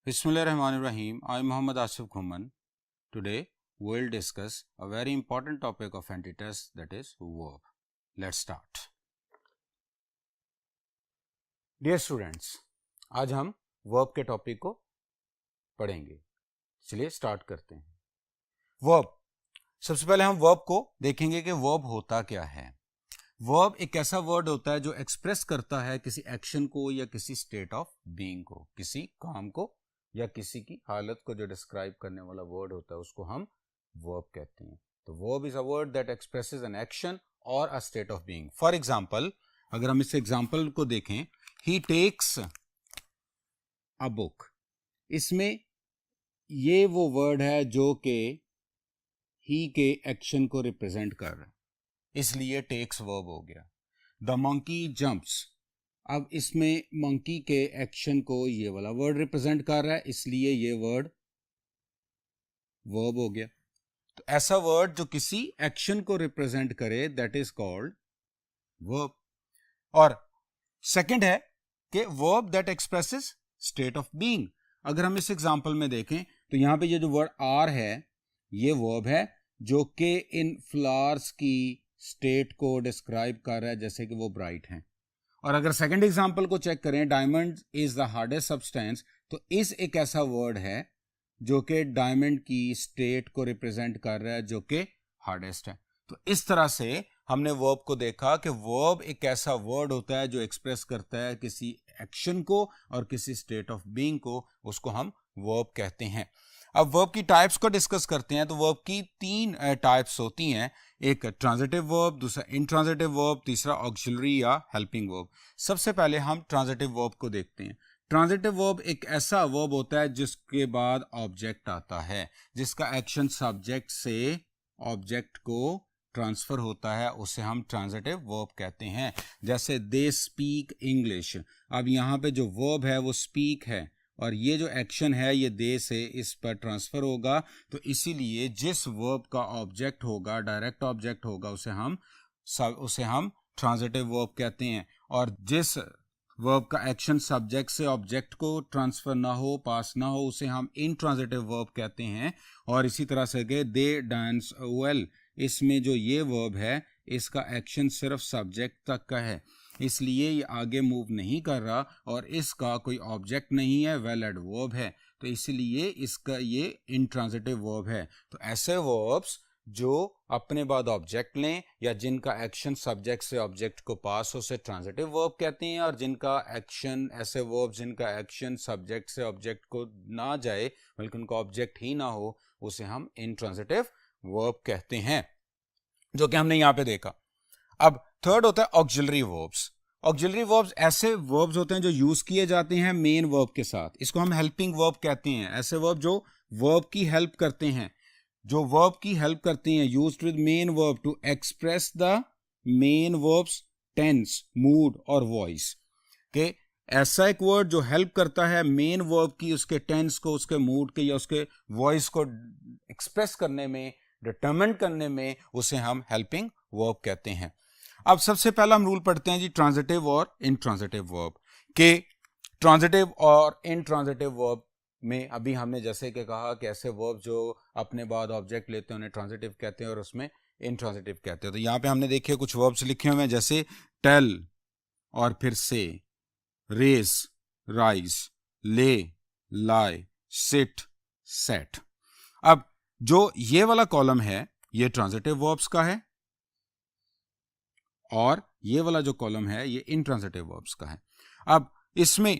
Bismillahirrahmanirrahim. I am Muhammad Asif Khuman. Today we will discuss a very important topic of anti-test, that is verb. Let's start. Dear students, आज हम verb के topic को पढ़ेंगे. चलिए start करते हैं. verb. सबसे पहले हम verb को देखेंगे कि verb होता क्या है. वर्ब एक ऐसा वर्ड होता है जो एक्सप्रेस करता है किसी एक्शन को या किसी स्टेट ऑफ बीइंग को, किसी काम को या किसी की हालत को जो डिस्क्राइब करने वाला वर्ड होता है उसको हम वर्ब कहते हैं. तो verb is a word that expresses an action और a state of being. For example, अगर हम इस एग्जांपल को देखें, ही टेक्स अ बुक, इसमें ये वो वर्ड है जो कि ही के एक्शन को रिप्रेजेंट कर रहा है, इसलिए टेक्स वर्ब हो गया. द मंकी जंप्स, अब इसमें मंकी के एक्शन को ये वाला वर्ड रिप्रेजेंट कर रहा है, इसलिए ये वर्ड वर्ब हो गया. तो ऐसा वर्ड जो किसी एक्शन को रिप्रेजेंट करे दैट इज कॉल्ड वर्ब. और सेकंड है कि verb that expresses state of being. अगर हम इस एग्जांपल में देखें तो यहां पे ये जो वर्ड आर है ये वर्ब है जो कि इन फ्लावर्स की स्टेट को डिस्क्राइब कर रहा है, जैसे कि वो ब्राइट हैं. और अगर सेकंड एग्जांपल को चेक करें, diamond is the hardest substance, तो इस एक ऐसा वर्ड है जो कि डायमंड की स्टेट को रिप्रेजेंट कर रहा है जो कि हार्डेस्ट है. तो इस तरह से हमने वर्ब को देखा कि वर्ब एक ऐसा वर्ड होता है जो एक्सप्रेस करता है किसी एक्शन को और किसी स्टेट ऑफ बीइंग को, उसको हम वर्ब कहते हैं. अब वर्ब की टाइप्स को डिस्कस करते हैं. तो वर्ब की तीन टाइप्स होती हैं, एक ट्रांजिटिव वर्ब, दूसरा इंट्रांजिटिव वर्ब, तीसरा ऑक्सिलरी या हेल्पिंग वर्ब. सबसे पहले हम ट्रांजिटिव वर्ब को देखते हैं. ट्रांजिटिव वर्ब एक ऐसा वर्ब होता है जिसके बाद ऑब्जेक्ट आता है, जिसका एक्शन सब्जेक्ट से ऑब्जेक्ट को ट्रांसफर होता है, उसे हम ट्रांजिटिव वर्ब कहते हैं. जैसे दे स्पीक इंग्लिश, अब यहाँ पे जो वर्ब है वो स्पीक है और ये जो एक्शन है ये दे से इस पर ट्रांसफर होगा, तो इसीलिए जिस वर्ब का ऑब्जेक्ट होगा, डायरेक्ट ऑब्जेक्ट होगा, उसे हम ट्रांजिटिव वर्ब कहते हैं. और जिस वर्ब का एक्शन सब्जेक्ट से ऑब्जेक्ट को ट्रांसफर ना हो, पास ना हो, उसे हम इनट्रांजिटिव वर्ब कहते हैं. और इसी तरह से दे डांस वेल, इसमें जो ये वर्ब है इसका एक्शन सिर्फ सब्जेक्ट तक का है, इसलिए ये आगे मूव नहीं कर रहा और इसका कोई ऑब्जेक्ट नहीं है, वेल एडवर्ब है, तो इसलिए इसका ये इंट्रांजिटिव वर्ब है. तो ऐसे वर्ब्स जो अपने बाद ऑब्जेक्ट लें या जिनका एक्शन सब्जेक्ट से ऑब्जेक्ट को पास हो, उसे ट्रांजिटिव वर्ब कहते हैं. और जिनका एक्शन, ऐसे वर्ब जिनका एक्शन सब्जेक्ट से ऑब्जेक्ट को ना जाए बल्कि उनका ऑब्जेक्ट ही ना हो, उसे हम इंट्रांजिटिव वर्ब कहते हैं, जो कि हमने यहां पे देखा. अब थर्ड होता है ऑक्सिलरी वर्ब्स. ऑक्सिलरी वर्ब्स ऐसे वर्ब्स होते हैं जो यूज किए जाते हैं मेन वर्ब के साथ, इसको हम हेल्पिंग वर्ब कहते हैं. ऐसे वर्ब जो वर्ब की हेल्प करते हैं, used with main verb to express the main verbs tense, mood और वॉइस. के ऐसा एक वर्ड जो हेल्प करता है मेन वर्ब की उसके टेंस को, उसके मूड के या उसके वॉइस को एक्सप्रेस करने में, डिटरमिन करने में, उसे हम हेल्पिंग वर्ब कहते हैं. अब सबसे पहला हम रूल पढ़ते हैं जी ट्रांजिटिव और इनट्रांजिटिव वर्ब के. ट्रांजिटिव और इनट्रांजिटिव वर्ब में अभी हमने जैसे कि कहा कि ऐसे वर्ब जो अपने बाद ऑब्जेक्ट लेते हैं उन्हें ट्रांजिटिव कहते हैं और उसमें इनट्रांजिटिव कहते हैं. तो यहाँ पे हमने देखे कुछ वर्ब्स लिखे हुए हैं, जैसे टेल और फिर से, रेस, राइज, ले, लाई, सिट, सेट. अब जो ये वाला कॉलम है ये ट्रांजिटिव वर्ब्स का है और ये वाला जो कॉलम है ये इनट्रांजिटिव वर्ब्स का है. अब इसमें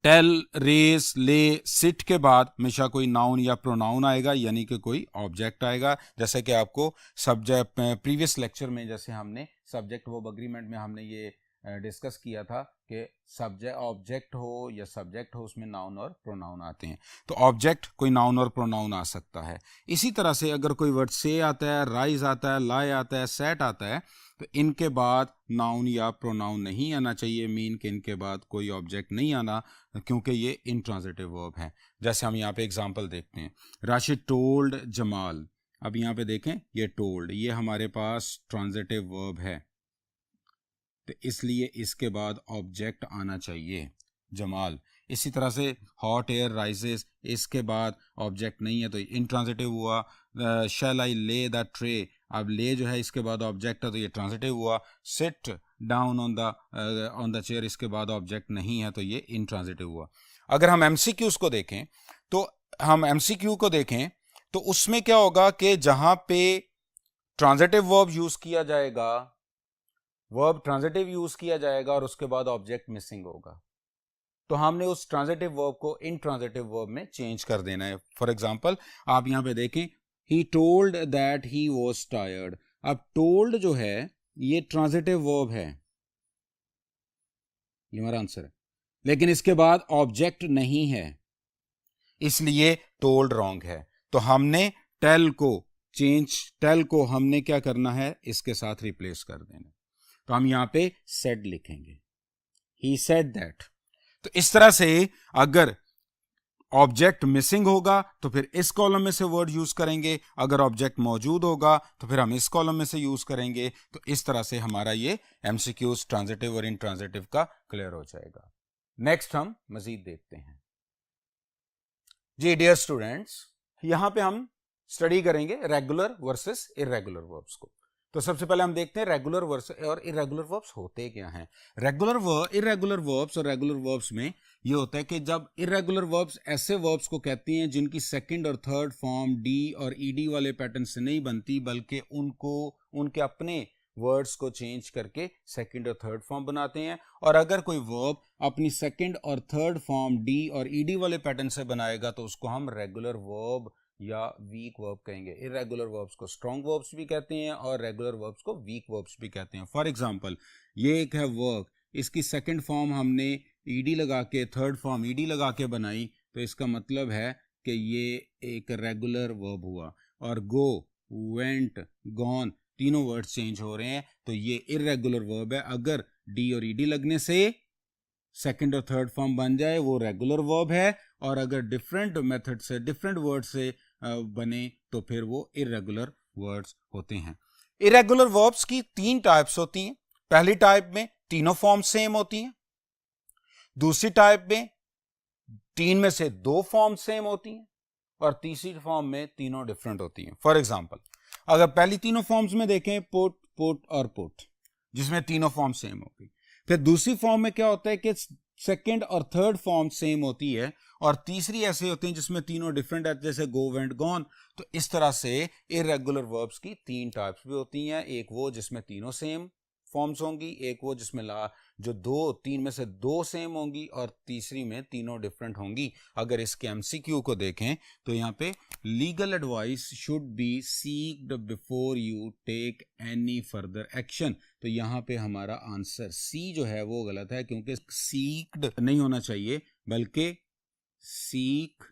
टेल, रेस, ले, सिट के बाद हमेशा कोई नाउन या प्रोनाउन आएगा, यानी कि कोई ऑब्जेक्ट आएगा. जैसे कि आपको सब्जेक्ट प्रीवियस लेक्चर में जैसे हमने सब्जेक्ट वर्ब एग्रीमेंट में हमने ये डिस्कस किया था कि सब्जेक्ट ऑब्जेक्ट हो या सब्जेक्ट हो, उसमें नाउन और प्रोनाउन आते हैं. तो ऑब्जेक्ट कोई नाउन और प्रोनाउन आ सकता है. इसी तरह से अगर कोई वर्ड से आता है, राइज आता है, लाई आता है, सेट आता है, तो इनके बाद नाउन या प्रोनाउन नहीं आना चाहिए, मीन के इनके बाद कोई ऑब्जेक्ट नहीं आना, क्योंकि ये इनट्रांजिटिव वर्ब है. जैसे हम यहाँ पे एग्जांपल देखते हैं, राशिद टोल्ड जमाल. अब यहाँ पे देखें ये टोल्ड, ये हमारे पास ट्रांजिटिव वर्ब है, तो इसलिए इसके बाद ऑब्जेक्ट आना चाहिए जमाल. इसी तरह से हॉट एयर राइजेस, इसके बाद ऑब्जेक्ट नहीं है तो इंट्रांजिटिव हुआ। शैल आई ले द ट्रे, अब ले जो है इसके बाद ऑब्जेक्ट है तो ये ट्रांजिटिव हुआ। Sit down on the chair, इसके बाद ऑब्जेक्ट नहीं है तो ये इंट्रांजिटिव हुआ। अगर हम एमसीक्यूज को देखें तो तो उसमें क्या होगा कि जहां पे ट्रांजिटिव वर्ब यूज किया जाएगा, वर्ब ट्रांजिटिव यूज किया जाएगा और उसके बाद ऑब्जेक्ट मिसिंग होगा, तो हमने उस ट्रांजिटिव वर्ब को इंट्रांजिटिव वर्ब में चेंज कर देना है। फॉर एग्जांपल आप यहां पे देखें, he told that he was tired. अब टोल्ड जो है ये ट्रांजिटिव वर्ब है, ये हमारा आंसर है, लेकिन इसके बाद ऑब्जेक्ट नहीं है, इसलिए टोल्ड रॉन्ग है। तो हमने टेल को हमने क्या करना है, इसके साथ रिप्लेस कर देना। तो हम यहां पे सेड लिखेंगे, ही सेड दैट। तो इस तरह से अगर ऑब्जेक्ट मिसिंग होगा तो फिर इस कॉलम में से वर्ड यूज करेंगे, अगर ऑब्जेक्ट मौजूद होगा तो फिर हम इस कॉलम में से यूज करेंगे। तो इस तरह से हमारा ये एमसीक्यूज ट्रांजिटिव और इंट्रांजिटिव का क्लियर हो जाएगा। नेक्स्ट हम मजीद देखते हैं जी। डियर स्टूडेंट्स, यहां पे हम स्टडी करेंगे रेगुलर वर्सेस इर्रेगुलर वर्ब्स को। तो सबसे पहले हम देखते हैं रेगुलर वर्ब्स और इर्रेगुलर वर्ब्स होते क्या हैं। इर्रेगुलर वर्ब्स और रेगुलर वर्ब्स में ये होता है कि जब इर्रेगुलर वर्ब्स ऐसे वर्ब्स को कहती हैं जिनकी सेकंड और थर्ड फॉर्म डी और ईडी वाले पैटर्न से नहीं बनती, बल्कि उनके अपने वर्ड्स को चेंज करके सेकंड और थर्ड फॉर्म बनाते हैं। और अगर कोई वर्ब अपनी सेकंड और थर्ड फॉर्म डी और ईडी वाले पैटर्न से बनाएगा तो उसको हम रेगुलर वर्ब या वीक वर्ब कहेंगे। इर्रेगुलर वर्ब्स को स्ट्रॉन्ग वर्ब्स भी कहते हैं और रेगुलर वर्ब्स को वीक वर्ब्स भी कहते हैं। फॉर एग्जांपल ये एक है वर्क, इसकी सेकंड फॉर्म हमने ईडी लगा के, थर्ड फॉर्म ईडी लगा के बनाई, तो इसका मतलब है कि ये एक रेगुलर वर्ब हुआ। और गो, वेंट, गॉन तीनों वर्ड्स चेंज हो रहे हैं तो ये इर्रेगुलर वर्ब है। अगर डी और ईडी लगने से सेकंड और थर्ड फॉर्म बन जाए वो रेगुलर वर्ब है, और अगर डिफरेंट मेथड से, डिफरेंट वर्ड से बने तो फिर वो इर्रेगुलर वर्ड्स होते हैं। इर्रेगुलर वर्ब्स की 3 टाइप्स होती हैं। पहली टाइप में तीनों फॉर्म सेम होती हैं, दूसरी टाइप में 3 में से 2 फॉर्म सेम होती हैं, और तीसरी फॉर्म में तीनों डिफरेंट होती हैं। फॉर एग्जांपल अगर पहली तीनों फॉर्म्स में देखें, पुट और पुट, जिसमें तीनों फॉर्म सेम होगी। फिर दूसरी फॉर्म में क्या होता है कि सेकंड और थर्ड फॉर्म सेम होती है, और तीसरी ऐसे होती है जिसमें तीनों डिफरेंट है, जैसे गो, वेंट, गॉन। तो इस तरह से इर्रेगुलर वर्ब्स की 3 टाइप्स भी होती हैं। एक वो जिसमें तीनों सेम फॉर्म्स होंगी, एक वो जिसमें जो 3 में से 2 सेम होंगी, और तीसरी में तीनों डिफरेंट होंगी। अगर इसके एमसीक्यू को देखें तो यहाँ पे legal advice should be seeked before you take any further action. तो यहाँ पे हमारा आंसर सी जो है वो गलत है, क्योंकि सीक्ड नहीं होना चाहिए बल्कि सीक,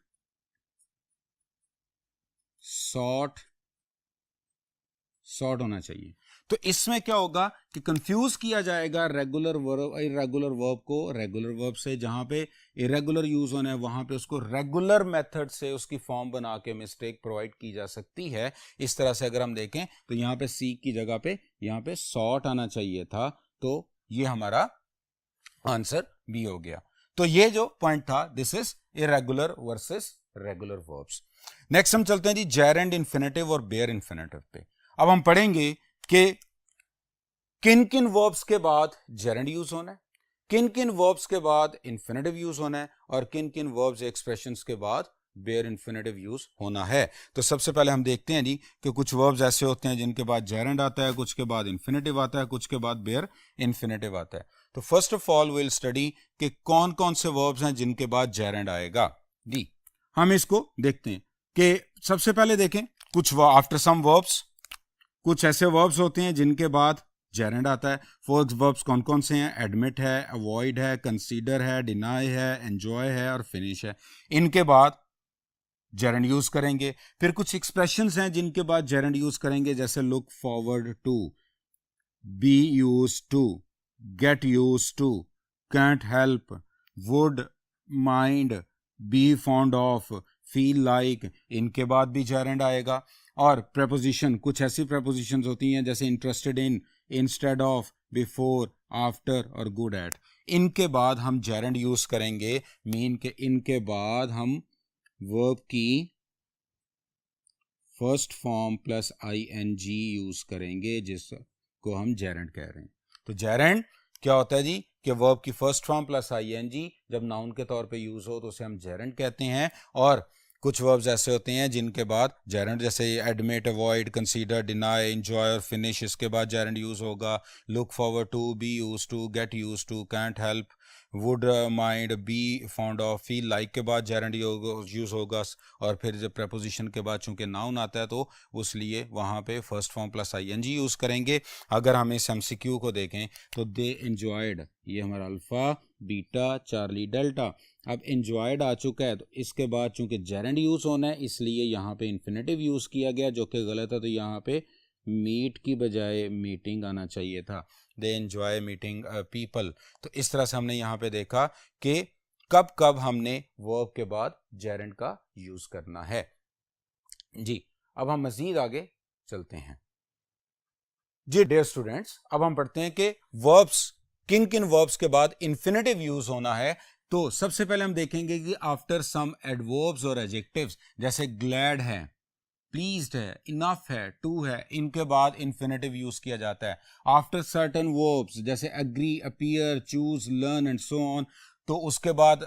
सॉट होना चाहिए। तो इसमें क्या होगा कि कंफ्यूज किया जाएगा रेगुलर वर्ब, इर्रेगुलर वर्ब को रेगुलर वर्ब से। जहां पे इर्रेगुलर यूज होना है वहां पे उसको रेगुलर मेथड से उसकी फॉर्म बना के मिस्टेक प्रोवाइड की जा सकती है। इस तरह से अगर हम देखें तो यहाँ पे सीक की जगह पे यहाँ पे सॉट आना चाहिए था, तो ये हमारा आंसर बी हो गया। तो ये जो पॉइंट था, this is irregular versus regular verbs. Next हम चलते हैं जी जेरेंड इन्फिनेटिव और बेयर इन्फिनेटिव पे। अब हम पढ़ेंगे कि किन किन वर्ब्स के बाद जेरेंड यूज होना है, किन किन वर्ब्स के बाद इन्फिनेटिव यूज होना है, और किन किन वर्ब्स एक्सप्रेशंस के बाद बेयर इन्फिनेटिव यूज होना है। तो सबसे पहले हम देखते हैं जी कि कुछ वर्ब्स ऐसे होते हैं जिनके बाद जेरेंड आता है, कुछ के बाद इन्फिनेटिव आता है, कुछ के बाद बेयर इन्फिनेटिव आता है। तो first of all will study कि कौन कौन से वर्ब्स हैं जिनके बाद जेरेंड आएगा जी। हम इसको देखते हैं कि सबसे पहले देखें कुछ आफ्टर सम वर्ब्स, कुछ ऐसे वर्ब्स होते हैं जिनके बाद जेरेंड आता है। फोर्थ वर्ब्स कौन कौन से हैं? एडमिट है, अवॉइड है, कंसीडर है, डिनाई है, एंजॉय है और फिनिश है। इनके बाद जेरेंड यूज करेंगे। फिर कुछ एक्सप्रेशंस हैं जिनके बाद जेरेंड यूज करेंगे, जैसे look forward to, be use to, get use to, can't help, would, mind, be fond of, feel like. इनके बाद भी जेरेंड आएगा। और प्रेपोजिशन, कुछ ऐसी प्रेपोजिशंस होती हैं जैसे interested in, instead of, before, after और गुड एट। इनके बाद हम जेरेंड यूज करेंगे, मीन के इनके बाद हम वर्ब की first form plus ing use करेंगे, जिसको हम जेरेंड कह रहे हैं। तो जेरेंड क्या होता है जी कि वर्ब की फर्स्ट फॉर्म प्लस ing जब नाउन के तौर पे यूज हो तो उसे हम जेरेंड कहते हैं। और कुछ वर्ब्स ऐसे होते हैं जिनके बाद जेरेंड, जैसे admit, avoid, consider, deny, enjoy और फिनिश, इसके बाद जेरेंड यूज होगा। Look forward to, be use to, get use to, can't help, would mind, be found of, feel like के बाद जेरेंड यूज होगा। और फिर जब प्रपोजिशन के बाद चूंकि नाउन आता है तो उसलिए वहाँ पे first form plus ing use करेंगे। अगर हम इस MCQ को देखें तो दे एंजॉयड, ये हमारा अल्फा बीटा चार्ली डेल्टा। अब एंजॉयड आ चुका है तो इसके बाद चूंकि जेरेंड यूज होना है इसलिए यहाँ पे इन्फिनेटिव यूज किया गया, जो कि गलत है। तो यहाँ पे मीट की बजाय मीटिंग आना चाहिए था। They enjoy meeting people. तो इस तरह से हमने यहाँ पे देखा कि कब कब हमने वर्ब के बाद जेरेंड का यूज करना है जी। अब हम मजीद आगे चलते हैं जी। डियर स्टूडेंट्स, अब हम पढ़ते हैं कि वर्ब्स, किन किन वर्ब्स के बाद इन्फिनेटिव यूज होना है। तो सबसे पहले हम देखेंगे कि आफ्टर सम एडवर्ब्स और एडजेक्टिव्स, जैसे ग्लैड है, प्लीज्ड है, इनफ है, टू है, इनके बाद इन्फिनेटिव यूज किया जाता है। आफ्टर सर्टेन वर्ब्स जैसे agree, appear, choose, learn and so on, तो उसके बाद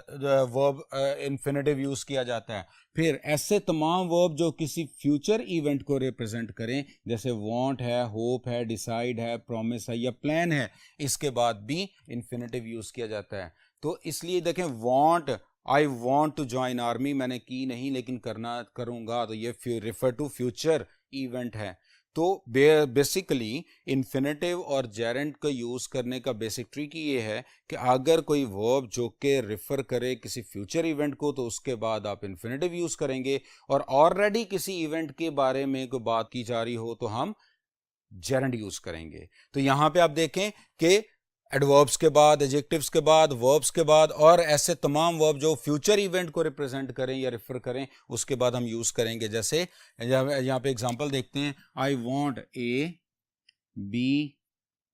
वर्ब इन्फिनेटिव यूज किया जाता है। फिर ऐसे तमाम वर्ब जो किसी फ्यूचर इवेंट को रिप्रेजेंट करें, जैसे वांट है, होप है, डिसाइड है, प्रॉमिस है या प्लान है, इसके बाद भी इन्फिनेटिव यूज किया जाता है। तो इसलिए देखें, want, I want to join army, मैंने की नहीं लेकिन करूंगा, तो ये रिफर टू फ्यूचर इवेंट है। तो बेसिकली इन्फिनेटिव और जेरेंड का यूज करने का बेसिक ट्रिक ये है कि अगर कोई वर्ब जो कि रिफर करे किसी फ्यूचर इवेंट को तो उसके बाद आप इन्फिनेटिव यूज करेंगे, और ऑलरेडी किसी इवेंट के बारे में कोई बात की जा रही हो तो हम जेरेंड यूज करेंगे। तो यहां पे आप देखें कि एडवर्ब्स के बाद, एडजेक्टिव्स के बाद, वर्ब्स के बाद और ऐसे तमाम वर्ब जो फ्यूचर इवेंट को रिप्रेजेंट करें या रेफर करें उसके बाद हम यूज करेंगे। जैसे यहाँ पे एग्जांपल देखते हैं, I want A, B,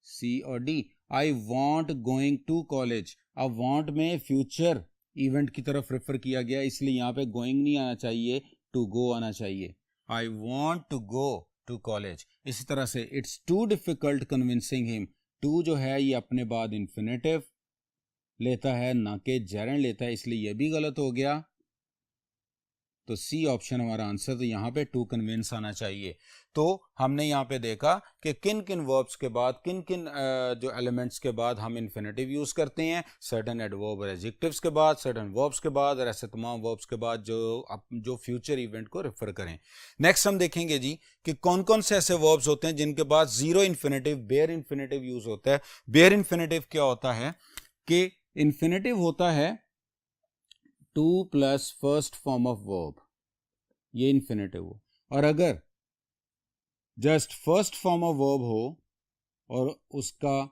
C और डी। I want going to college. अब वॉन्ट में फ्यूचर इवेंट की तरफ रेफर किया गया, इसलिए यहाँ पे गोइंग नहीं आना चाहिए, टू गो आना चाहिए। I want to go to college. इसी तरह से it's too difficult convincing him, to जो है ये अपने बाद इन्फिनेटिव लेता है ना कि जेरेंड लेता है, इसलिए ये भी गलत हो गया। तो सी ऑप्शन हमारा आंसर। तो यहाँ पे टू कन्विंस आना चाहिए। तो हमने यहाँ पे देखा कि किन किन वर्ब्स के बाद, किन किन जो एलिमेंट्स के बाद हम इन्फिनेटिव यूज करते हैं, सर्टेन एडवर्ब और एडजेक्टिव्स के बाद, सर्टेन वर्ब्स के बाद और ऐसे तमाम वर्ब्स के बाद जो फ्यूचर इवेंट को रेफर करें। नेक्स्ट हम देखेंगे जी कि कौन कौन से ऐसे वर्ब्स होते हैं जिनके बाद zero infinitive, bare infinitive use होता है। बेयर इन्फिनेटिव क्या होता है कि इन्फिनेटिव होता है to plus first form of verb, ये इन्फिनेटिव हो। और अगर just first form of verb हो और उसका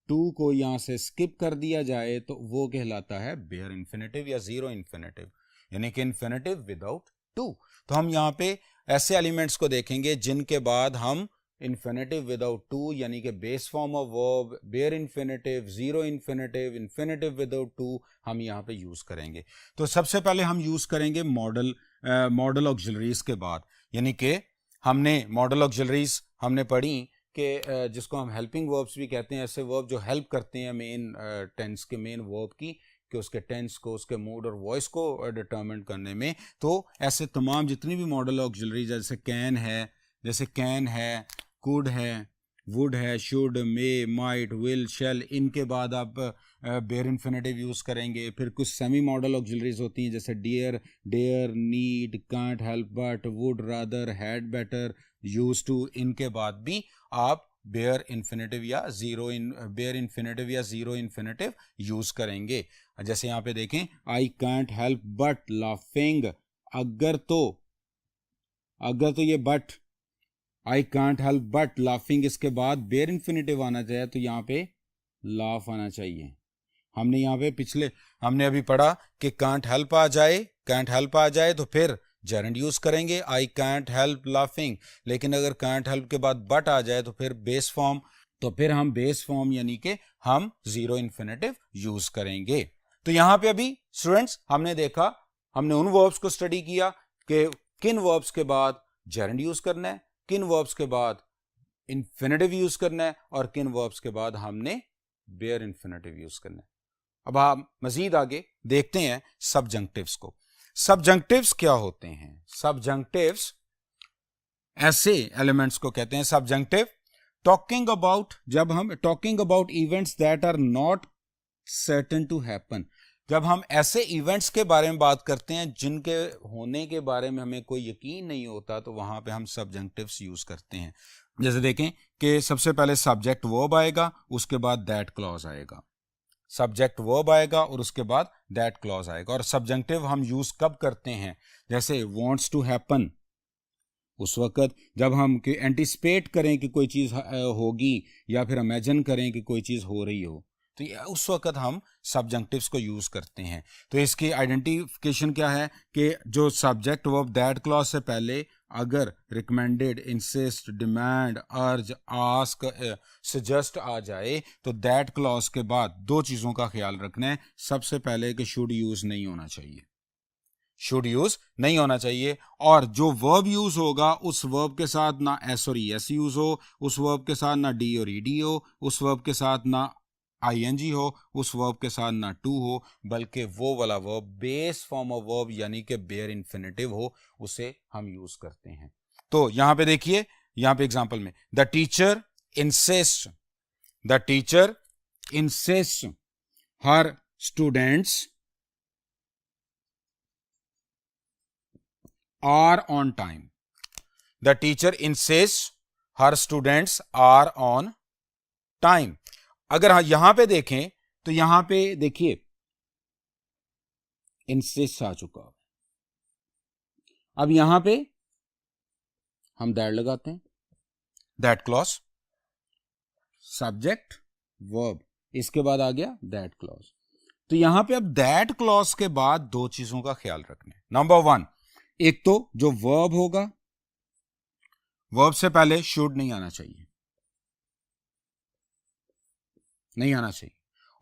टू को यहां से स्किप कर दिया जाए तो वो कहलाता है बेयर इन्फिनेटिव या जीरो इन्फिनेटिव, यानी कि इन्फिनेटिव विदाउट टू। तो हम यहां पे ऐसे एलिमेंट्स को देखेंगे जिनके बाद हम इन्फिनेटिव विदाउट टू, यानी कि base form of verb, bare infinitive, zero infinitive, infinitive without to हम यहाँ पे यूज करेंगे। तो सबसे पहले हम यूज करेंगे मॉडल ऑक्सिलरीज के बाद, यानी कि हमने मॉडल ऑक्सिलरीज हमने पढ़ी कि जिसको हम हेल्पिंग वर्ब्स भी कहते हैं, ऐसे वर्ब जो हेल्प करते हैं मेन टेंस के, मेन वर्ब की, कि उसके टेंस को, उसके मूड और वॉइस को डिटरमिन करने में। तो ऐसे तमाम जितनी भी मॉडल ऑक्सिलरीज, जैसे कैन है, कुड है, वुड है, should, may, might, will, shall, इनके बाद आप बेयर इन्फिनेटिव यूज करेंगे। फिर कुछ सेमी मॉडल ऑक्सिलरीज होती हैं जैसे dare, need, can't help but, would, rather, had, better, use to, इनके बाद भी आप बेयर इन्फिनेटिव या जीरो इन्फिनेटिव यूज करेंगे। जैसे यहाँ पे देखें, I can't help but laughing, अगर तो ये but, I can't help but laughing, इसके बाद बेयर इन्फिनेटिव आना चाहिए, तो यहाँ पे लाफ आना चाहिए। हमने यहाँ पे हमने अभी पढ़ा कि कांट हेल्प आ जाए तो फिर जेरेंड यूज करेंगे, आई कांट हेल्प लाफिंग। लेकिन अगर कांट हेल्प के बाद बट आ जाए तो फिर बेस फॉर्म तो फिर हम बेस फॉर्म यानी कि हम जीरो इन्फिनेटिव यूज करेंगे। तो यहां पे अभी स्टूडेंट्स हमने देखा, हमने उन वर्ब्स को स्टडी किया कि किन वर्ब्स के बाद जेरेंड यूज करना है, किन वर्ब्स के बाद इन्फिनेटिव यूज करना है, और किन वर्ब्स के बाद हमने बेयर इन्फिनेटिव यूज करना है। अब हम मजीद आगे देखते हैं सबजंक्टिव्स को। सबजंक्टिव्स क्या होते हैं? सबजंक्टिव्स ऐसे एलिमेंट्स को कहते हैं सबजंक्टिव टॉकिंग अबाउट, जब हम talking about events that are not certain to happen, जब हम ऐसे इवेंट्स के बारे में बात करते हैं जिनके होने के बारे में हमें कोई यकीन नहीं होता, तो वहां पे हम सबजंक्टिव्स यूज करते हैं। जैसे देखें कि सबसे पहले सब्जेक्ट वर्ब आएगा, उसके बाद दैट क्लॉज आएगा। सब्जेक्ट वर्ब आएगा और उसके बाद दैट क्लॉज आएगा। और सब्जंक्टिव हम यूज कब करते हैं? जैसे वांट्स टू हैपन, उस वक्त जब हम एंटिसिपेट करें कि कोई चीज होगी, या फिर इमेजिन करें कि कोई चीज हो रही हो, तो उस वक्त हम सब्जंक्टिव्स को यूज करते हैं। तो इसकी आइडेंटिफिकेशन क्या है कि जो सब्जेक्ट वर्ब दैट क्लॉज से पहले अगर रिकमेंडेड, इंसिस्ट, डिमांड, अर्ज, आस्क, सजेस्ट आ जाए, तो दैट क्लॉज के बाद दो चीजों का ख्याल रखना है। सबसे पहले कि शुड यूज नहीं होना चाहिए, शुड यूज नहीं होना चाहिए। और जो वर्ब यूज होगा उस वर्ब के साथ ना एस और एस यूज हो, उस वर्ब के साथ ना डी और ईडी हो, उस वर्ब के साथ ना आईएनजी हो, उस वर्ब के साथ ना टू हो, बल्कि वो वाला verb base form of verb यानी कि बेयर इन्फिनेटिव हो, उसे हम यूज करते हैं। तो यहां पे देखिए, यहां पे एग्जांपल में the teacher insist, the teacher insist her students are on time. The teacher insists her students are on time. अगर यहां पे देखें तो यहां पे देखिए insist आ चुका। अब यहां पे हम दैट लगाते हैं, दैट क्लॉज, सब्जेक्ट वर्ब, इसके बाद आ गया दैट क्लॉज। तो यहां पे अब दैट क्लॉज के बाद दो चीजों का ख्याल रखना है। नंबर वन, एक तो जो वर्ब होगा, वर्ब से पहले शुड नहीं आना चाहिए, नहीं आना चाहिए।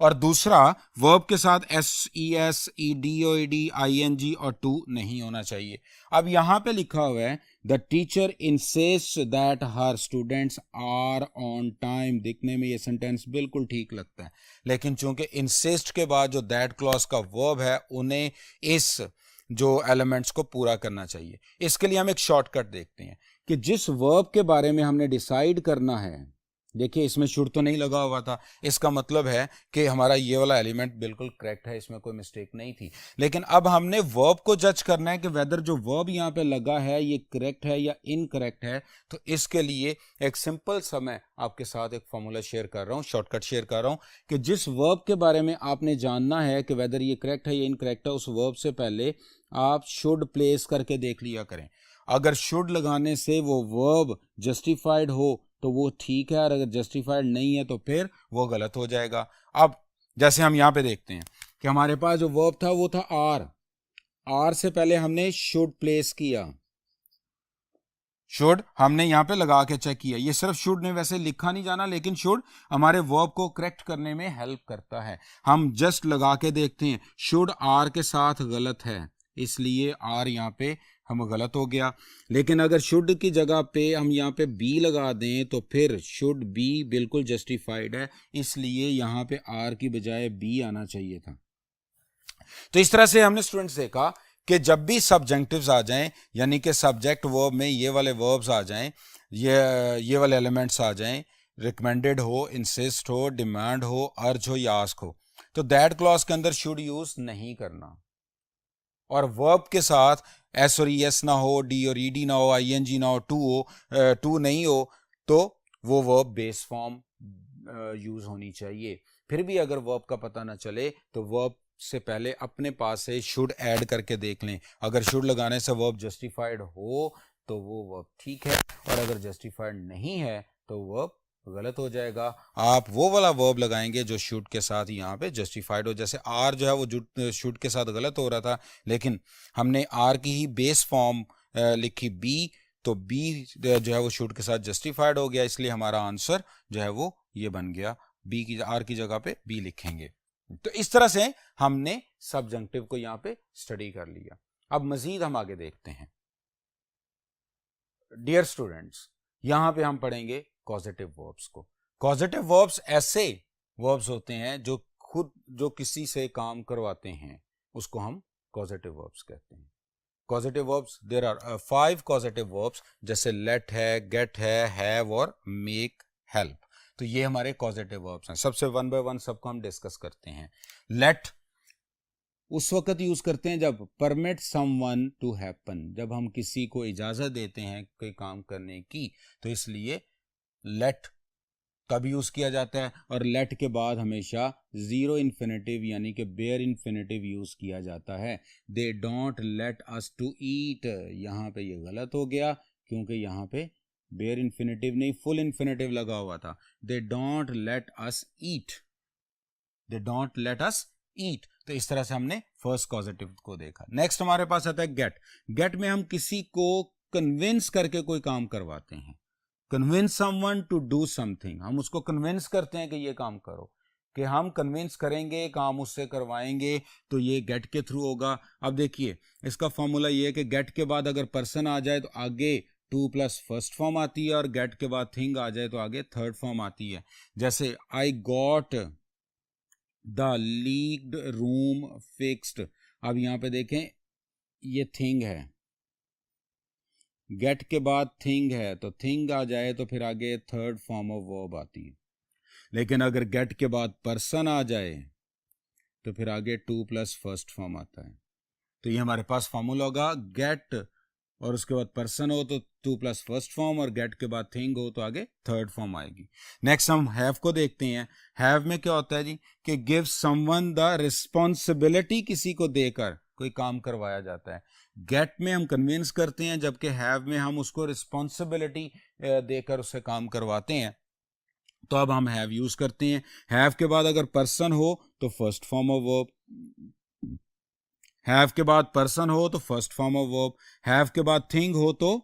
और दूसरा, वर्ब के साथ S E S E D O D I N G और टू नहीं होना चाहिए। अब यहां पे लिखा हुआ है the teacher insist that her students are on time. दिखने में ये सेंटेंस बिल्कुल ठीक लगता है, लेकिन चूंकि इंसिस्ट के बाद जो दैट क्लॉज का वर्ब है, उन्हें इस जो एलिमेंट्स को पूरा करना चाहिए। इसके लिए हम एक शॉर्टकट देखते हैं कि जिस वर्ब के बारे में हमने डिसाइड करना है, देखिए इसमें शुड तो नहीं लगा हुआ था, इसका मतलब है कि हमारा ये वाला एलिमेंट बिल्कुल करेक्ट है, इसमें कोई मिस्टेक नहीं थी। लेकिन अब हमने वर्ब को जज करना है कि वेदर जो वर्ब यहाँ पे लगा है ये करेक्ट है या इनकरेक्ट है। तो इसके लिए एक सिंपल सा मैं आपके साथ एक फॉर्मूला शेयर कर रहा हूँ, शॉर्टकट शेयर कर रहा हूँ कि जिस वर्ब के बारे में आपने जानना है कि वेदर ये करेक्ट है या इनकरेक्ट है, उस वर्ब से पहले आप शुड प्लेस करके देख लिया करें। अगर शुड लगाने से वो वर्ब जस्टिफाइड हो तो वो ठीक है, और अगर जस्टिफाइड नहीं है तो फिर वो गलत हो जाएगा। अब जैसे हम यहां पे देखते हैं कि हमारे पास जो वर्ब था वो था आर, आर से पहले हमने शुड प्लेस किया, शुड हमने यहां पे लगा के चेक किया। ये सिर्फ शुड ने वैसे लिखा नहीं जाना, लेकिन शुड हमारे वर्ब को करेक्ट करने में हेल्प करता है। हम जस्ट लगा के देखते हैं, शुड आर के साथ गलत है, इसलिए आर यहाँ पे हम गलत हो गया। लेकिन अगर शुड की जगह पे हम यहाँ पे बी लगा दें तो फिर शुड बी बिल्कुल जस्टिफाइड है, इसलिए यहाँ पे आर की बजाय बी आना चाहिए था। तो इस तरह से हमने स्टूडेंट्स देखा कि जब भी सब्जेक्टिव्स आ जाएं, यानी कि सब्जेक्ट वर्ब में ये वाले वर्ब्स आ जाएं, ये वाले एलिमेंट्स आ जाएं, रिकमेंडेड हो, इंसिस्ट हो, डिमांड हो, अर्ज हो या आस्क हो, तो दैट क्लॉज के अंदर शुड यूज नहीं करना। और वर्ब के साथ एस और एस ना हो, डी और ईडी ना हो, आईएनजी ना हो, टू नहीं हो, तो वो वर्ब बेस फॉर्म यूज होनी चाहिए। फिर भी अगर वर्ब का पता ना चले तो वर्ब से पहले अपने पास से शुड ऐड करके देख लें। अगर शुड लगाने से वर्ब जस्टिफाइड हो तो वो वर्ब ठीक है, और अगर जस्टिफाइड नहीं है तो वर्ब गलत हो जाएगा। आप वो वाला वर्ब लगाएंगे जो शुड के साथ यहाँ पे जस्टिफाइड हो। जैसे आर जो है वो शुड के साथ गलत हो रहा था, लेकिन हमने आर की ही बेस फॉर्म लिखी बी, तो बी जो है वो शुड के साथ जस्टिफाइड हो गया, इसलिए हमारा आंसर जो है वो ये बन गया, बी की आर की जगह पे बी लिखेंगे। तो इस तरह से हमने सब्जंक्टिव को यहाँ पे स्टडी कर लिया। अब मजीद हम आगे देखते हैं। डियर स्टूडेंट्स, यहां पे हम पढ़ेंगे कॉजेटिव वर्ब्स को। कॉजेटिव वर्ब्स ऐसे वर्ब्स होते हैं जो खुद जो किसी से काम करवाते हैं, उसको हम कॉजेटिव वर्ब्स कहते हैं। Causative verbs there are 5 causative verbs, जैसे लेट है, गेट है, हैव और मेक, हेल्प। तो ये हमारे कॉजेटिव वर्ब्स हैं। सबसे वन बाय वन सबको हम डिस्कस करते हैं। लेट उस वक्त यूज करते हैं जब परमिट समवन टू हैपन, जब हम किसी को इजाजत देते हैं कोई काम करने की, तो इसलिए लेट तब यूज किया जाता है। और लेट के बाद हमेशा जीरो इन्फिनेटिव यानी कि बेयर इन्फिनेटिव यूज किया जाता है। They don't let us to eat, यहाँ पे ये गलत हो गया क्योंकि यहाँ पे बेयर इन्फिनेटिव नहीं फुल इन्फिनेटिव लगा हुआ था। They don't let us eat, they don't let us eat. तो इस तरह से हमने फर्स्ट कॉजेटिव को देखा। नेक्स्ट हमारे पास आता है गेट। गेट में हम किसी को कन्विंस करके कोई काम करवाते हैं। Convince someone to do something, हम उसको कन्विंस करते हैं कि ये काम करो, कि हम कन्विंस करेंगे, काम उससे करवाएंगे, तो ये गेट के थ्रू होगा। अब देखिए इसका फॉर्मूला ये है कि गेट के बाद अगर पर्सन आ जाए तो आगे टू प्लस फर्स्ट फॉर्म आती है, और गेट के बाद थिंग आ जाए तो आगे थर्ड फॉर्म आती है। जैसे I got the leaked room fixed, अब यहां पे देखें ये थिंग है, गेट के बाद थिंग है, तो थिंग आ जाए तो फिर आगे थर्ड फॉर्म ऑफ वर्ब आती है। लेकिन अगर गेट के बाद पर्सन आ जाए तो फिर आगे टू प्लस फर्स्ट फॉर्म आता है। तो ये हमारे पास फॉर्मूला होगा, गेट और उसके बाद पर्सन हो तो टू प्लस फर्स्ट फॉर्म, और गेट के बाद थिंग हो तो आगे थर्ड फॉर्म आएगी। नेक्स्ट हम हैव को देखते हैं। हैव में क्या होता है जी, कि गिव समवन द रिस्पॉन्सिबिलिटी, किसी को देकर कोई काम करवाया जाता है। गेट में हम कन्विंस करते हैं, जबकि हैव में हम उसको रिस्पॉन्सिबिलिटी देकर उससे काम करवाते हैं। तो अब हम हैव यूज करते हैं। हैव के बाद अगर पर्सन हो तो first form of verb, have के बाद पर्सन हो तो first form of verb, have के बाद थिंग हो तो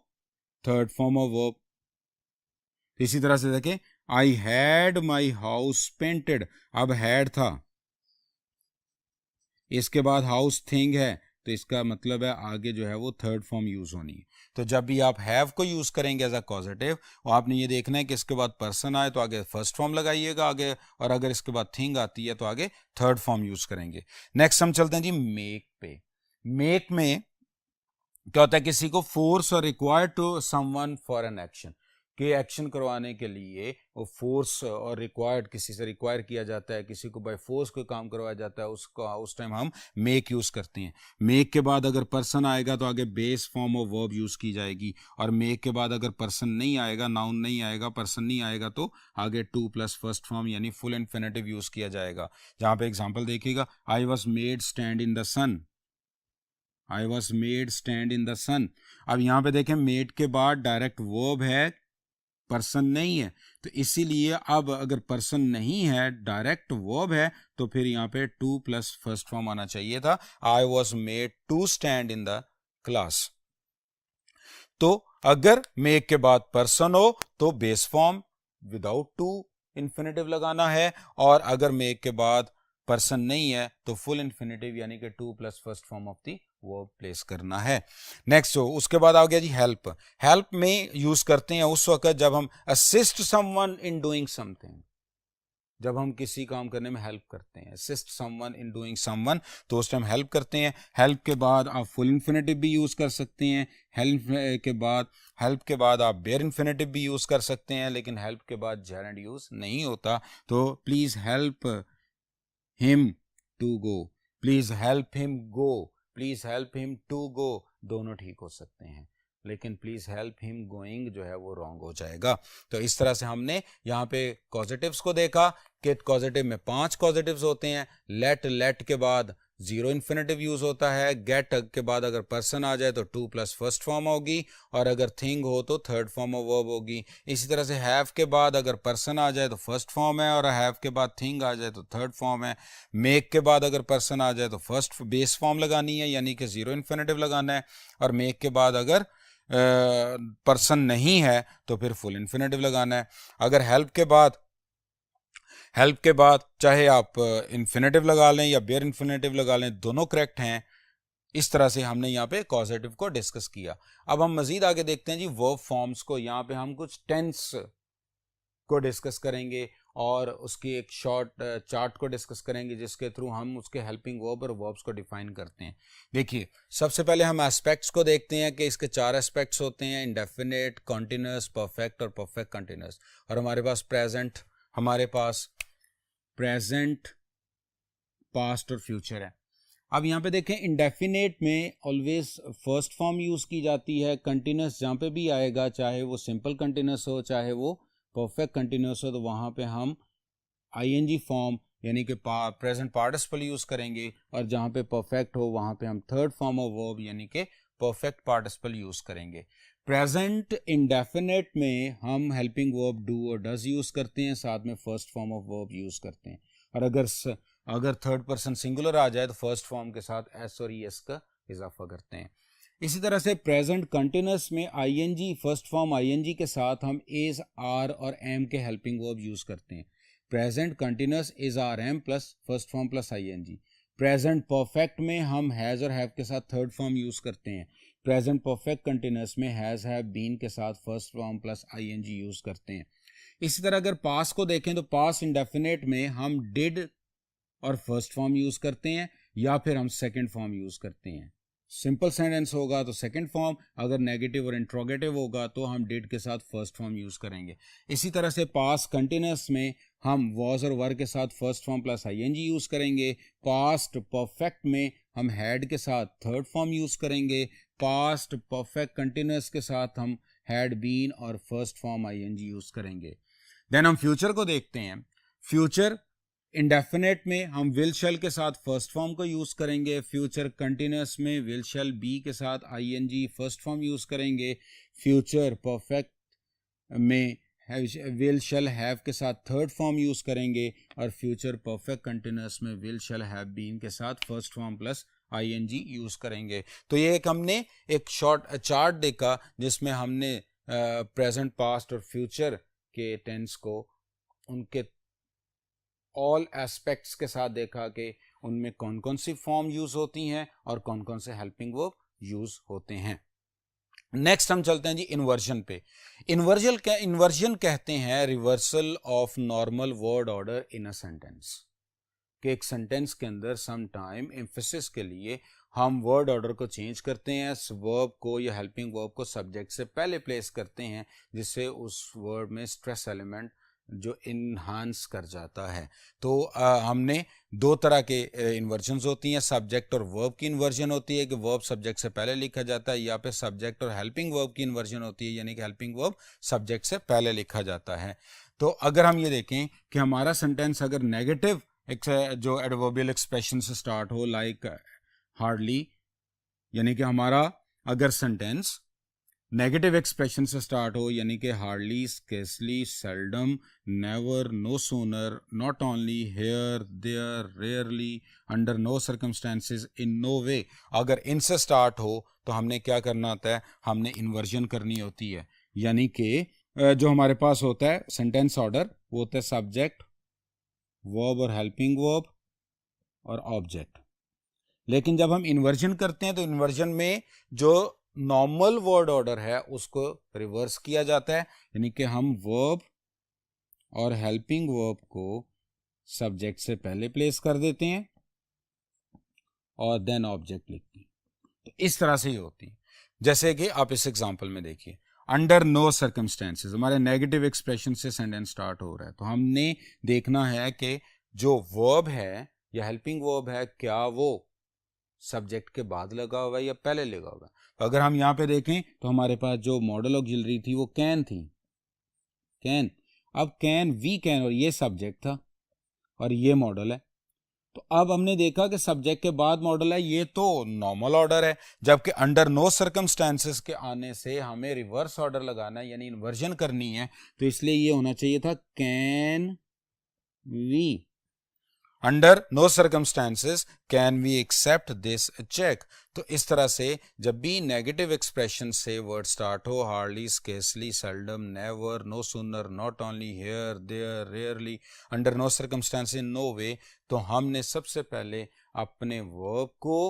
थर्ड फॉर्म ऑफ वर्ब। इसी तरह से देखें, I had my house painted, अब हैड था, इसके बाद हाउस थिंग है, तो इसका मतलब है आगे जो है वो थर्ड फॉर्म यूज होनी है। तो जब भी आप हैव को यूज करेंगे एज अ कॉजेटिव, और आपने ये देखना है कि इसके बाद पर्सन आए तो आगे फर्स्ट फॉर्म लगाइएगा आगे, और अगर इसके बाद थिंग आती है तो आगे थर्ड फॉर्म यूज करेंगे। नेक्स्ट हम चलते हैं जी मेक पे। मेक में क्या होता है, किसी को फोर्स और require to someone for an action, कि एक्शन करवाने के लिए वो फोर्स और रिक्वायर्ड, किसी से रिक्वायर किया जाता है, किसी को बाय फोर्स कोई काम करवाया जाता है, उसका उस टाइम हम मेक यूज करते हैं। मेक के बाद अगर पर्सन आएगा तो आगे base form of verb use की जाएगी, और मेक के बाद अगर पर्सन नहीं आएगा, नाउन नहीं आएगा, पर्सन नहीं आएगा, तो आगे टू प्लस फर्स्ट फॉर्म यानी फुल इन्फिनेटिव यूज किया जाएगा। जहां पे एग्जाम्पल देखिएगा, I was made stand in the sun, I was made stand in the sun. अब यहां पे देखें मेड के बाद डायरेक्ट वर्ब है, पर्सन नहीं है, तो इसीलिए अब अगर पर्सन नहीं है, डायरेक्ट वर्ब है, तो फिर यहाँ पे टू प्लस फर्स्ट फॉर्म आना चाहिए था, I was made to stand in the class. तो अगर मेक के बाद पर्सन हो तो base form without to infinitive लगाना है, और अगर मेक के बाद पर्सन नहीं है तो फुल इन्फिनेटिव यानी कि to plus first form of the verb place करना है। नेक्स्ट उसके बाद आ गया जी हेल्प। हेल्प में यूज करते हैं उस वक्त जब हम assist someone in doing something, जब हम किसी काम करने में हेल्प करते हैं, assist someone in doing someone, तो उस टाइम हेल्प करते हैं। हेल्प के बाद आप फुल इन्फिनेटिव भी यूज कर सकते हैं, हेल्प के बाद आप बेयर इन्फिनेटिव भी यूज कर सकते हैं, लेकिन हेल्प के बाद जेरेंड यूज नहीं होता। तो please help him to go, please help him go, please help him to go, दोनों ठीक हो सकते हैं, लेकिन प्लीज हेल्प हिम गोइंग जो है वो रॉन्ग हो जाएगा। तो इस तरह से हमने यहाँ पे कॉजेटिव्स को देखा कि कॉजेटिव में 5 कॉजेटिव्स होते हैं। लेट के बाद जीरो इन्फिनेटिव यूज होता है, गेट के बाद अगर पर्सन आ जाए तो टू प्लस फर्स्ट फॉर्म होगी, और अगर थिंग हो तो थर्ड फॉर्म ऑफ वर्ब होगी। इसी तरह से हैव के बाद अगर पर्सन आ जाए तो फर्स्ट फॉर्म है, और हैव के बाद थिंग आ जाए तो थर्ड फॉर्म है। मेक के बाद अगर पर्सन आ जाए तो फर्स्ट बेस फॉर्म लगानी है यानी कि जीरो इन्फिनेटिव लगाना है, और मेक के बाद अगर पर्सन नहीं है तो फिर फुल इन्फिनेटिव लगाना है। अगर हेल्प के बाद चाहे आप इन्फिनेटिव लगा लें या बेयर इन्फिनेटिव लगा लें, दोनों करेक्ट हैं। इस तरह से हमने यहाँ पे कॉजेटिव को डिस्कस किया। अब हम मजीद आगे देखते हैं जी वर्ब फॉर्म्स को। यहाँ पे हम कुछ टेंस को डिस्कस करेंगे और उसकी एक शॉर्ट चार्ट को डिस्कस करेंगे जिसके थ्रू हम उसके हेल्पिंग वर्ब और वर्ब्स को डिफाइन करते हैं। देखिए, सबसे पहले हम एस्पेक्ट्स को देखते हैं कि इसके 4 एस्पेक्ट्स होते हैं, इंडेफिनिट, कॉन्टिन्यूअस, परफेक्ट और परफेक्ट कंटिन्यूअस। और हमारे पास प्रेजेंट, पास्ट और फ्यूचर है। अब यहाँ पे देखें, इंडेफिनेट में ऑलवेज फर्स्ट फॉर्म यूज की जाती है। कंटिन्यूअस जहाँ पे भी आएगा, चाहे वो सिंपल कंटिन्यूअस हो चाहे वो परफेक्ट कंटिन्यूअस हो, तो वहाँ पे हम आईएनजी फॉर्म यानी कि प्रेजेंट पार्टिसिपल यूज करेंगे। और जहाँ पे परफेक्ट हो वहाँ पे हम थर्ड फॉर्म ऑफ वर्ब यानी कि परफेक्ट पार्टिसिपल यूज करेंगे। प्रेजेंट इंडेफिनेट में हम हेल्पिंग वर्ब डू और डज यूज करते हैं, साथ में first form of verb use करते हैं। और अगर थर्ड पर्सन सिंगुलर आ जाए तो फर्स्ट फॉर्म के साथ एस और ईएस का इजाफा करते हैं। इसी तरह से प्रेजेंट कंटिन्यूअस में आईएनजी फर्स्ट फॉर्म आईएनजी के साथ हम इज, आर और एम के हेल्पिंग वर्ब यूज करते हैं। Present continuous is, are, am plus first form plus I N G. Present perfect में हम हैज और हैव के साथ थर्ड फॉर्म यूज करते हैं। प्रेजेंट परफेक्ट कंटिन्यूअस में हैज, हैव, बीन के साथ first form plus I N G use करते हैं। इसी तरह अगर पास्ट को देखें तो पास्ट इंडेफिनेट में हम डिड और फर्स्ट फॉर्म यूज करते हैं या फिर हम सेकंड फॉर्म यूज करते हैं। सिंपल सेंटेंस होगा तो सेकंड फॉर्म, अगर नेगेटिव और इंट्रोगेटिव होगा तो हम डिड के साथ फर्स्ट फॉर्म यूज करेंगे। इसी तरह से पास्ट कंटिन्यूअस में हम वॉज और वर के साथ first form plus I N G use करेंगे। पास्ट परफेक्ट में हम हैड के साथ थर्ड फॉर्म यूज करेंगे। पास्ट परफेक्ट कंटिन्यूअस के साथ हम हैड, बीन और फर्स्ट फॉर्म आईएनजी यूज करेंगे। देन हम फ्यूचर को देखते हैं। फ्यूचर इंडेफिनेट में हम विल शैल के साथ फर्स्ट फॉर्म को यूज करेंगे। फ्यूचर कंटिन्यूअस में विल शैल बी के साथ आईएनजी फर्स्ट फॉर्म यूज करेंगे। फ्यूचर परफेक्ट में विल शैल हैव के साथ थर्ड फॉर्म यूज करेंगे। और फ्यूचर परफेक्ट कंटिन्यूअस में विल शैल हैव बीन के साथ first form plus I N G use करेंगे। तो ये हमने एक शॉर्ट चार्ट देखा जिसमें हमने प्रेजेंट, पास्ट और फ्यूचर के टेंस को उनके ऑल एस्पेक्ट्स के साथ देखा कि उनमें कौन कौन सी फॉर्म यूज होती हैं और कौन कौन से हेल्पिंग वर्ब यूज होते हैं। नेक्स्ट हम चलते हैं जी इन्वर्जन पे। इन्वर्जन कहते हैं reversal of normal word order in a sentence. कि एक सेंटेंस के अंदर सम टाइम एम्फेसिस के लिए हम वर्ड ऑर्डर को चेंज करते हैं, वर्ब को या हेल्पिंग वर्ब को सब्जेक्ट से पहले प्लेस करते हैं, जिससे उस वर्ड में स्ट्रेस एलिमेंट जो इन्हांस कर जाता है। तो हमने दो तरह के इन्वर्जन्स होती हैं, सब्जेक्ट और वर्ब की इन्वर्जन होती है कि वर्ब सब्जेक्ट से पहले लिखा जाता है, या फिर सब्जेक्ट और हेल्पिंग वर्ब की इन्वर्जन होती है यानी कि हेल्पिंग वर्ब सब्जेक्ट से पहले लिखा जाता है। तो अगर हम ये देखें कि हमारा सेंटेंस अगर नेगेटिव जो एडवर्बियल एक्सप्रेशन से स्टार्ट हो, लाइक हार्डली, यानी कि हमारा अगर सेंटेंस नेगेटिव एक्सप्रेशन से स्टार्ट हो यानी कि hardly, scarcely, seldom, never, no sooner, not only, here, there, rarely, under no circumstances, in no way, अगर इनसे स्टार्ट हो तो हमने क्या करना होता है, हमने इन्वर्जन करनी होती है। यानी कि जो हमारे पास होता है सेंटेंस ऑर्डर वो होता है सब्जेक्ट, वर्ब और हेल्पिंग वर्ब और ऑब्जेक्ट। लेकिन जब हम इन्वर्जन करते हैं तो इन्वर्जन में जो नॉर्मल वर्ड ऑर्डर है उसको रिवर्स किया जाता है, यानी कि हम वर्ब और हेल्पिंग वर्ब को सब्जेक्ट से पहले प्लेस कर देते हैं और देन ऑब्जेक्ट लिखते हैं। तो इस तरह से ही होती है। जैसे कि आप इस एग्जांपल में देखिए, अंडर नो सर्कमस्टेंसेस, हमारे नेगेटिव एक्सप्रेशन से सेंटेंस स्टार्ट हो रहा है, तो हमने देखना है कि जो वर्ब है या हेल्पिंग वर्ब है क्या वो सब्जेक्ट के बाद लगा हुआ है या पहले लगा हुआ है। तो अगर हम यहाँ पे देखें तो हमारे पास जो मॉडल ऑक्सिलरी थी वो कैन थी, कैन। अब कैन, वी कैन, और ये सब्जेक्ट था और ये मॉडल है। तो अब हमने देखा कि सब्जेक्ट के बाद मॉडल है, ये तो नॉर्मल ऑर्डर है, जबकि अंडर नो सर्कमस्टेंसेस के आने से हमें रिवर्स ऑर्डर लगाना है यानी इन्वर्जन करनी है। तो इसलिए ये होना चाहिए था can we. Under no circumstances can we accept this cheque. तो इस तरह से जब भी नेगेटिव एक्सप्रेशन से वर्ड स्टार्ट हो, hardly, scarcely, seldom, never, no sooner, not only, here, there, rarely, under no circumstances, no way, तो हमने सबसे पहले अपने वर्ब को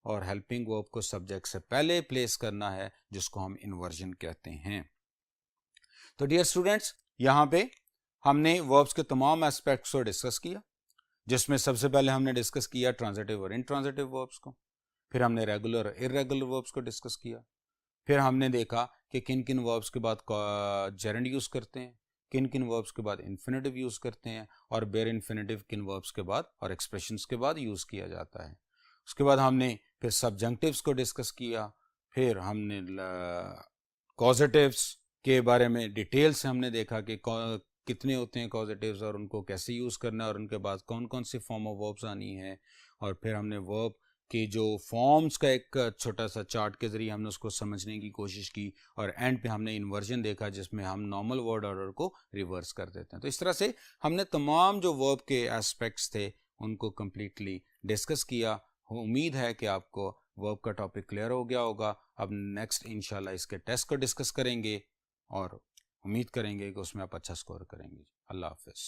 और हेल्पिंग वर्ब को सब्जेक्ट से पहले प्लेस करना है, जिसको हम इन्वर्जन कहते हैं। तो डियर स्टूडेंट्स, यहाँ पे हमने वर्ब्स के तमाम एस्पेक्ट्स को डिस्कस किया, जिसमें सबसे पहले हमने डिस्कस किया ट्रांजिटिव और इनट्रांजिटिव वर्ब्स को, फिर हमने रेगुलर और इर्रेगुलर वर्ब्स को डिस्कस किया, फिर हमने देखा कि किन किन वर्ब्स के बाद जेरेंड यूज़ करते हैं, किन किन वर्ब्स के बाद इन्फिनेटिव यूज़ करते हैं, और बेयर इन्फिनेटिव किन वर्ब्स के बाद और एक्सप्रेशंस के बाद यूज़ किया जाता है। उसके बाद हमने फिर सब्जंक्टिव्स को डिस्कस किया, फिर हमने कॉजेटिव्स के बारे में डिटेल से हमने देखा कि कितने होते हैं कॉजेटिव्स और उनको कैसे यूज़ करना है और उनके बाद कौन कौन सी फॉर्म ऑफ वर्ब्स आनी है, और फिर हमने वर्ब की जो फॉर्म्स का एक छोटा सा चार्ट के ज़रिए हमने उसको समझने की कोशिश की, और एंड पे हमने इन्वर्जन देखा जिसमें हम नॉर्मल वर्ड ऑर्डर को रिवर्स कर देते हैं। तो इस तरह से हमने तमाम जो वर्ब के एस्पेक्ट्स थे उनको कम्प्लीटली डिस्कस किया। उम्मीद है कि आपको वर्ब का टॉपिक क्लियर हो गया होगा। अब नेक्स्ट इंशाल्लाह इसके टेस्ट को डिस्कस करेंगे और उम्मीद करेंगे कि उसमें आप अच्छा स्कोर करेंगे। अल्लाह हाफिज़।